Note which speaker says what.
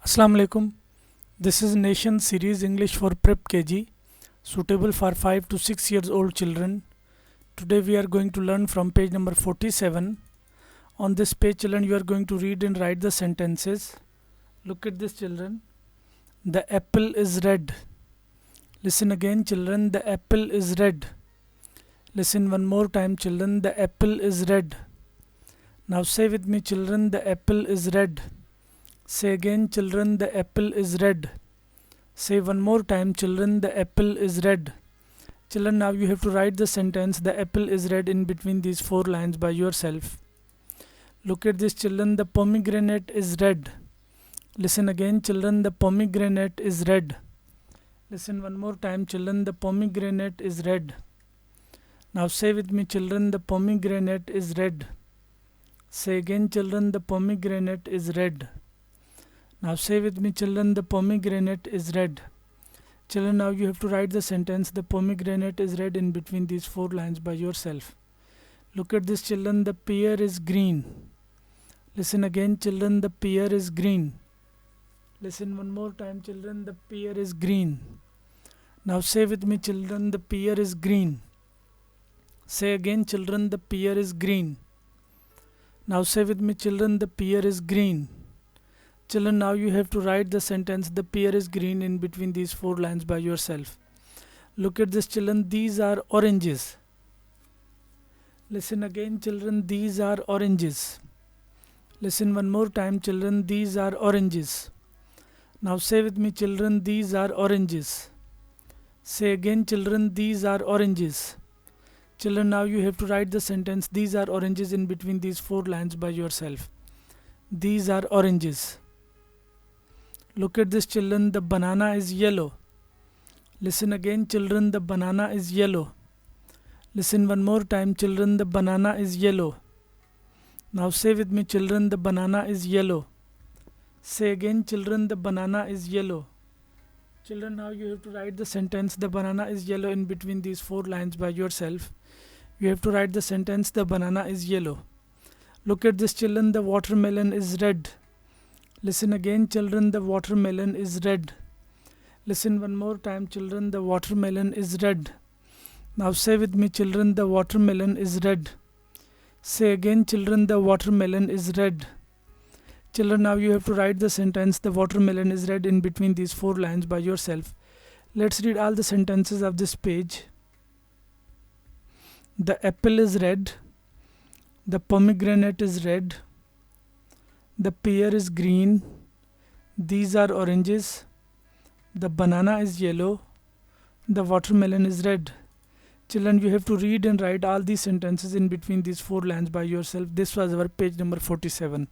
Speaker 1: Assalamu alaikum. This is Nation Series English for Prep KG, suitable for 5 to 6 years old children. Today we are going to learn from page number 47. On this page, children, you are going to read and write the sentences. Look at this, children. The apple is red. Listen again, children. The apple is red. Listen one more time, children. The apple is red. Now say with me, children. The apple is red. Say again, children, the apple is red. Say one more time, children, the apple is red. Children, now you have to write the sentence, the apple is red, in between these 4 lines by yourself. Look at this, children, the pomegranate is red. Listen again, children, the pomegranate is red. Listen one more time, children, the pomegranate is red. Now say with me, children, the pomegranate is red. Say again, children, the pomegranate is red. Now say with me, children, the pomegranate is red. Children, now you have to write the sentence, the pomegranate is red, in between these 4 lines by yourself. Look at this, children, the pear is green. Listen again, children, the pear is green. Listen one more time, children, the pear is green. Now say with me, children, the pear is green. Say again, children, the pear is green. Now say with me, children, the pear is green. Children, now you have to write the sentence, the pear is green, in between these 4 lines by yourself. Look at this, children, these are oranges. Listen again, children, these are oranges. Listen one more time, children, these are oranges. Now say with me, children, these are oranges. Say again, children, these are oranges. Children, now you have to write the sentence, these are oranges, in between these 4 lines by yourself. These are oranges. Look at this, children, the banana is yellow. Listen again, children, the banana is yellow. Listen one more time, children, the banana is yellow. Now say with me, children, the banana is yellow. Say again, children, the banana is yellow. Children, now you have to write the sentence, the banana is yellow, in between these 4 lines by yourself. You have to write the sentence, the banana is yellow. Look at this, children, the watermelon is red. Listen again, children, the watermelon is red. Listen one more time, children, the watermelon is red. Now say with me, children, the watermelon is red. Say again, children, the watermelon is red. Children, now you have to write the sentence, the watermelon is red, in between these 4 lines by yourself. Let's read all the sentences of this page. The apple is red. The pomegranate is red. The pear is green. These are oranges. The banana is yellow. The watermelon is red. Children, you have to read and write all these sentences in between these 4 lines by yourself. This was our page number 47.